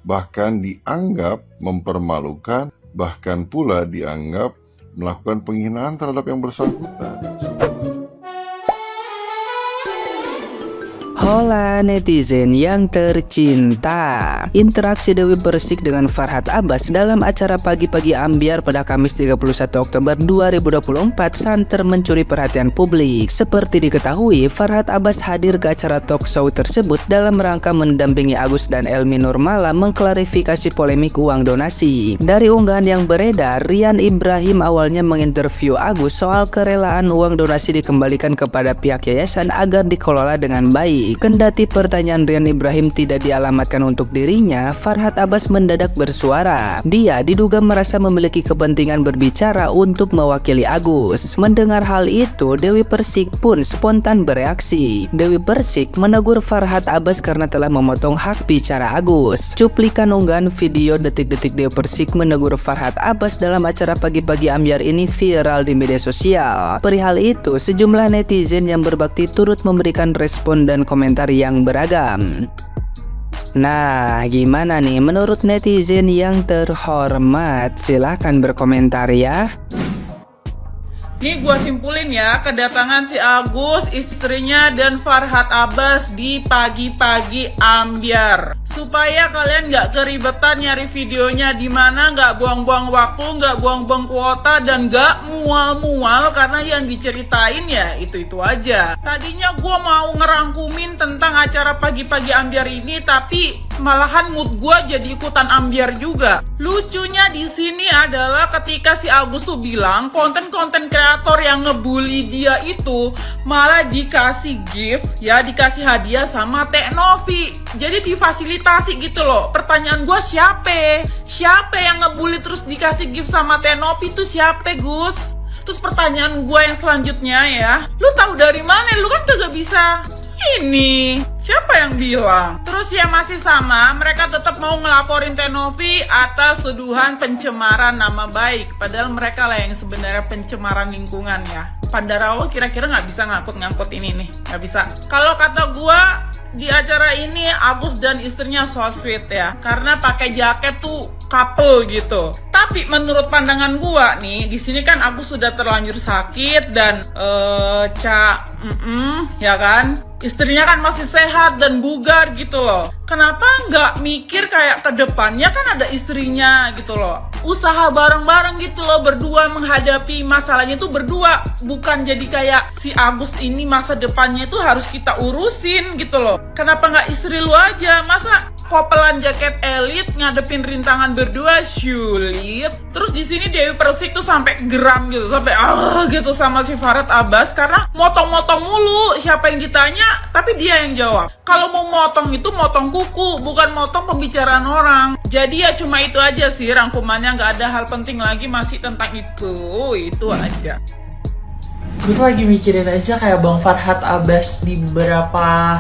bahkan dianggap mempermalukan, bahkan pula dianggap melakukan penghinaan terhadap yang bersangkutan. Hola netizen yang tercinta. Interaksi Dewi Persik dengan Farhad Abbas dalam acara Pagi-Pagi Ambyar pada Kamis 31 Oktober 2024 santer mencuri perhatian publik. Seperti diketahui, Farhad Abbas hadir ke acara talk show tersebut dalam rangka mendampingi Agus dan Elmi Nurmala mengklarifikasi polemik uang donasi. Dari unggahan yang beredar, Rian Ibrahim awalnya menginterview Agus soal kerelaan uang donasi dikembalikan kepada pihak yayasan agar dikelola dengan baik. Kendati pertanyaan Rian Ibrahim tidak dialamatkan untuk dirinya, Farhad Abbas mendadak bersuara. Dia diduga merasa memiliki kepentingan berbicara untuk mewakili Agus. Mendengar hal itu, Dewi Persik pun spontan bereaksi. Dewi Persik menegur Farhad Abbas karena telah memotong hak bicara Agus. Cuplikan unggahan video detik-detik Dewi Persik menegur Farhad Abbas dalam acara Pagi-Pagi Ambyar ini viral di media sosial. Perihal itu, sejumlah netizen yang berbakti turut memberikan respon dan komentar yang beragam. Nah, gimana nih menurut netizen yang terhormat? Silahkan berkomentar ya. Nih gua simpulin ya, kedatangan si Agus, istrinya, dan Farhad Abbas di Pagi-Pagi Ambyar. Supaya kalian nggak keribetan nyari videonya di mana, nggak buang-buang waktu, nggak buang-buang kuota, dan nggak mual-mual karena yang diceritain ya itu-itu aja. Tadinya gua mau ngerangkumin tentang acara Pagi-Pagi Ambyar ini, tapi malahan mood gua jadi ikutan ambyar juga. Lucunya di sini adalah ketika si Agus tuh bilang konten-konten kreator yang ngebully dia itu malah dikasih gift ya, dikasih hadiah sama Teknovi. Jadi difasilitasi gitu loh. Pertanyaan gua siapa? Siapa yang ngebully terus dikasih gift sama Teknovi itu siapa, Gus? Terus pertanyaan gua yang selanjutnya ya, lu tahu dari mana? Lu kan kagak bisa ini, siapa yang bilang? Terus ya masih sama, mereka tetap mau ngelaporin Teknovi atas tuduhan pencemaran nama baik. Padahal mereka lah yang sebenarnya pencemaran lingkungan ya. Pandarawa kira-kira nggak bisa ngangkut ini nih, nggak bisa. Kalau kata gua di acara ini Agus dan istrinya so sweet ya, karena pakai jaket tuh couple gitu. Tapi menurut pandangan gua nih, di sini kan Agus sudah terlanjur sakit dan ya kan. Istrinya kan masih sehat dan bugar gitu loh. Kenapa nggak mikir kayak ke depannya kan ada istrinya gitu loh. Usaha bareng-bareng gitu loh, berdua menghadapi masalahnya itu berdua. Bukan jadi kayak si Agus ini masa depannya itu harus kita urusin gitu loh. Kenapa nggak istri lu aja? Masa kopelan jaket elit ngadepin rintangan berdua sulit. Terus di sini Dewi Persik tuh sampai geram gitu, sampai gitu sama si Farhad Abbas karena motong-motong mulu. Siapa yang ditanya tapi dia yang jawab. Kalau mau motong itu motong kuku, bukan motong pembicaraan orang. Jadi ya cuma itu aja sih rangkumannya, nggak ada hal penting lagi, masih tentang itu aja. Gue lagi mikirin aja kayak Bang Farhad Abbas di beberapa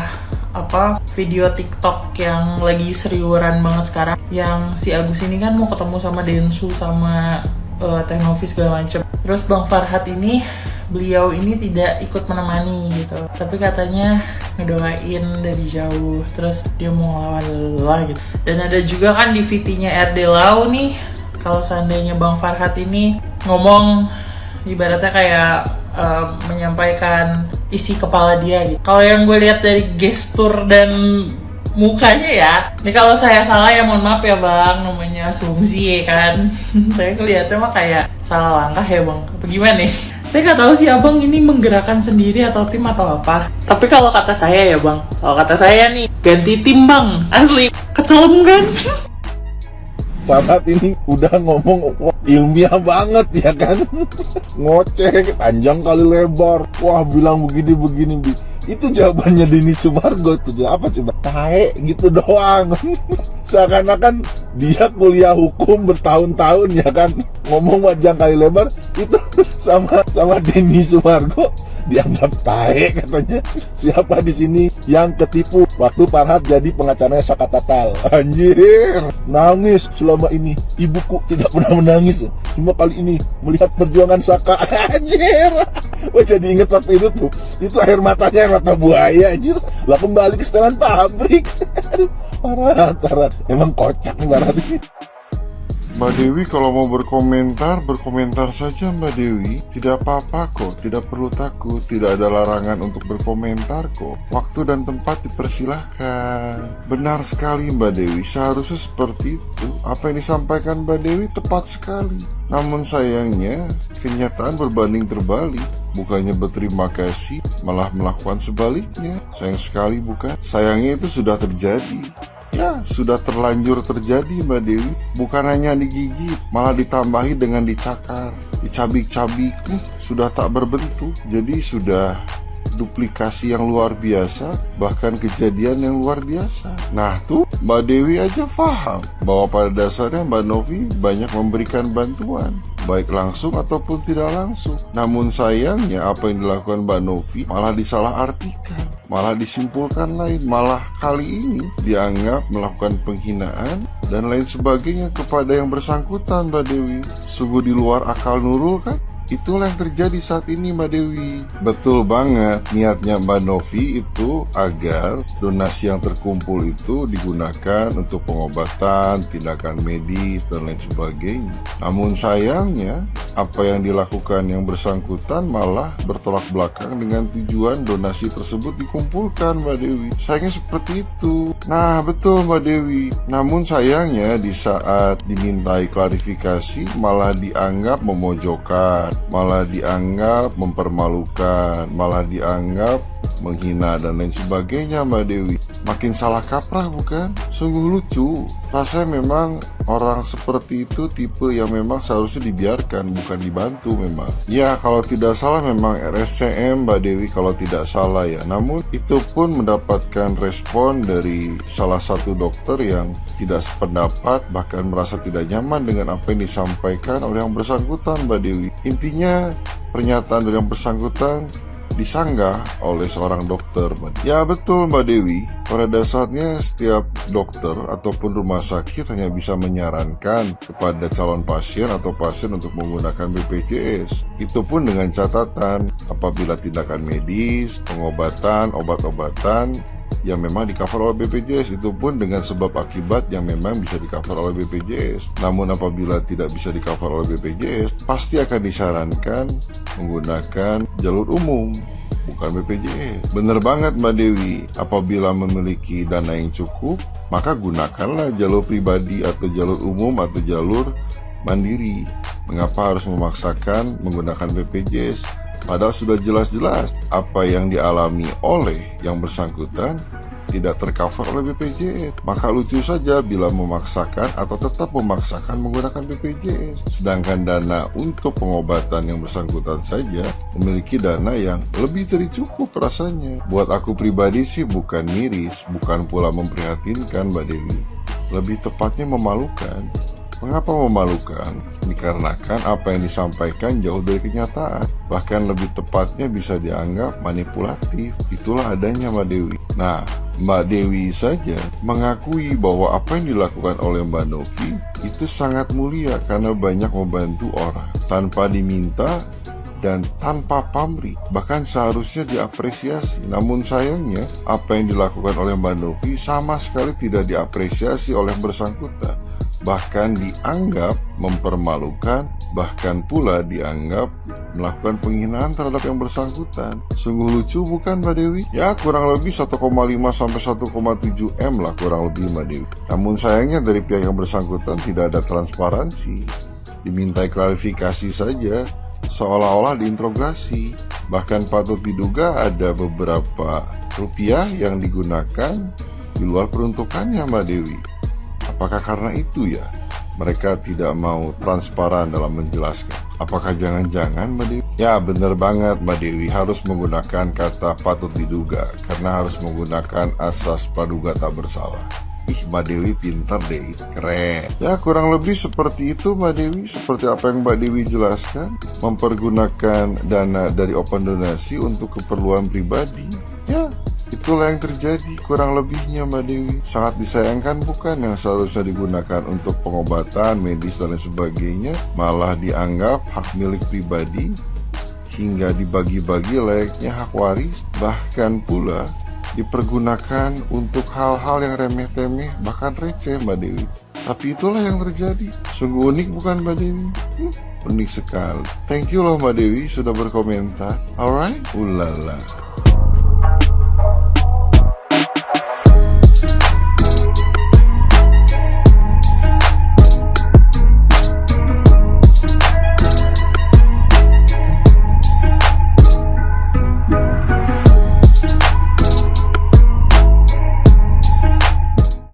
video TikTok yang lagi seriuran banget sekarang. Yang si Agus ini kan mau ketemu sama Densu sama Teknovi segala macem. Terus Bang Farhad ini, beliau ini tidak ikut menemani gitu, tapi katanya ngedoain dari jauh. Terus dia mau lawan lah gitu. Dan ada juga kan di VT-nya RD Lau nih, kalau seandainya Bang Farhad ini ngomong ibaratnya kayak menyampaikan isi kepala dia gitu. Kalau yang gue lihat dari gestur dan mukanya ya, ini kalau saya salah ya mohon maaf ya Bang, namanya asumsi ya kan. Saya kelihatnya mah kayak salah langkah ya Bang, apa gimana nih? Saya nggak tahu sih Abang ini menggerakkan sendiri atau tim atau apa. Tapi kalau kata saya ya Bang, kalau kata saya nih ganti tim Bang, asli kecelem kan. Farhad ini udah ngomong ilmiah banget ya kan. Ngoceh panjang kali lebar. Wah bilang begini. Itu jawabannya Denny Sumargo itu apa coba? Tae gitu doang. Seakan-akan dia kuliah hukum bertahun-tahun ya kan. Ngomong panjang kali lebar itu sama Denny Sumargo dianggap tae katanya. Siapa di sini yang ketipu waktu Farhad jadi pengacaranya Saka Tatal? Anjir, nangis selama ini. Ibuku tidak pernah menangis, cuma kali ini melihat perjuangan Saka. Anjir. Wah, jadi inget waktu itu air matanya air mata buaya anjir. Lah kembali ke setelan pabrik. Aduh, parah. Emang kocak nih Barat ini. Mbak Dewi kalau mau berkomentar, berkomentar saja Mbak Dewi. Tidak apa-apa kok, tidak perlu takut. Tidak ada larangan untuk berkomentar kok. Waktu dan tempat dipersilahkan. Benar sekali Mbak Dewi, seharusnya seperti itu. Apa yang disampaikan Mbak Dewi tepat sekali. Namun sayangnya, kenyataan berbanding terbalik. Bukannya berterima kasih, malah melakukan sebaliknya. Sayang sekali bukan? Sayangnya itu sudah terjadi. Ya, sudah terlanjur terjadi Mbak Dewi. Bukan hanya digigit, malah ditambahi dengan dicakar, dicabik-cabik. Sudah tak berbentuk. Jadi sudah duplikasi yang luar biasa, bahkan kejadian yang luar biasa. Nah tuh, Mbak Dewi aja paham bahwa pada dasarnya Mbak Novi banyak memberikan bantuan, baik langsung ataupun tidak langsung. Namun sayangnya apa yang dilakukan Mbak Novi malah disalahartikan, malah disimpulkan lain, malah kali ini dianggap melakukan penghinaan dan lain sebagainya kepada yang bersangkutan Mbak Dewi. Sungguh di luar akal Nurul kan? Itulah yang terjadi saat ini Mbak Dewi. Betul banget, niatnya Mbak Novi itu agar donasi yang terkumpul itu digunakan untuk pengobatan, tindakan medis, dan lain sebagainya. Namun sayangnya, apa yang dilakukan yang bersangkutan malah bertolak belakang dengan tujuan donasi tersebut dikumpulkan Mbak Dewi. Sayangnya seperti itu. Nah betul Mbak Dewi. Namun sayangnya di saat dimintai klarifikasi malah dianggap memojokkan, malah dianggap mempermalukan, malah dianggap menghina dan lain sebagainya Mbak Dewi. Makin salah kaprah bukan? Sungguh lucu. Rasanya memang orang seperti itu tipe yang memang seharusnya dibiarkan, bukan dibantu memang. Ya kalau tidak salah memang RSCM Mbak Dewi kalau tidak salah ya. Namun itu pun mendapatkan respon dari salah satu dokter yang tidak sependapat, bahkan merasa tidak nyaman dengan apa yang disampaikan oleh yang bersangkutan Mbak Dewi. Intinya pernyataan dari yang bersangkutan disanggah oleh seorang dokter. Ya betul Mbak Dewi, pada dasarnya setiap dokter ataupun rumah sakit hanya bisa menyarankan kepada calon pasien atau pasien untuk menggunakan BPJS. Itu pun dengan catatan apabila tindakan medis, pengobatan, obat-obatan yang memang di-cover oleh BPJS, itu pun dengan sebab akibat yang memang bisa di-cover oleh BPJS. Namun apabila tidak bisa di-cover oleh BPJS, pasti akan disarankan menggunakan jalur umum, bukan BPJS. Bener banget Mbak Dewi, apabila memiliki dana yang cukup, maka gunakanlah jalur pribadi atau jalur umum atau jalur mandiri. Mengapa harus memaksakan menggunakan BPJS? Padahal sudah jelas-jelas apa yang dialami oleh yang bersangkutan tidak tercover oleh BPJS. Maka lucu saja bila memaksakan atau tetap memaksakan menggunakan BPJS. Sedangkan dana untuk pengobatan yang bersangkutan saja memiliki dana yang lebih dari cukup rasanya. Buat aku pribadi sih bukan miris, bukan pula memprihatinkan Mbak Dewi. Lebih tepatnya memalukan. Mengapa memalukan? Dikarenakan apa yang disampaikan jauh dari kenyataan. Bahkan lebih tepatnya bisa dianggap manipulatif. Itulah adanya Mbak Dewi. Nah, Mbak Dewi saja mengakui bahwa apa yang dilakukan oleh Mbak Novi itu sangat mulia karena banyak membantu orang tanpa diminta dan tanpa pamrih, bahkan seharusnya diapresiasi. Namun sayangnya apa yang dilakukan oleh Mbak Novi sama sekali tidak diapresiasi oleh yang bersangkutan, bahkan dianggap mempermalukan, bahkan pula dianggap melakukan penghinaan terhadap yang bersangkutan. Sungguh lucu bukan Mbak Dewi? Ya kurang lebih 1,5 sampai 1,7 M lah kurang lebih Mbak Dewi. Namun sayangnya dari pihak yang bersangkutan tidak ada transparansi. Dimintai klarifikasi saja, seolah-olah diinterogasi. Bahkan patut diduga ada beberapa rupiah yang digunakan di luar peruntukannya Mbak Dewi. Apakah karena itu ya mereka tidak mau transparan dalam menjelaskan? Apakah jangan-jangan Mbak Dewi? Ya benar banget Mbak Dewi, harus menggunakan kata patut diduga karena harus menggunakan asas praduga tak bersalah. Ih Mbak Dewi pintar deh, keren. Ya kurang lebih seperti itu Mbak Dewi, seperti apa yang Mbak Dewi jelaskan. Mempergunakan dana dari open donasi untuk keperluan pribadi. Ya itulah yang terjadi kurang lebihnya Mbak Dewi. Sangat disayangkan bukan, yang seharusnya digunakan untuk pengobatan, medis dan lain sebagainya malah dianggap hak milik pribadi hingga dibagi-bagi layaknya hak waris, bahkan pula dipergunakan untuk hal-hal yang remeh-temeh, bahkan receh, Mbak Dewi. Tapi itulah yang terjadi. Sungguh unik bukan, Mbak Dewi? Unik sekali. Thank you loh Mbak Dewi sudah berkomentar. Alright? Ulala.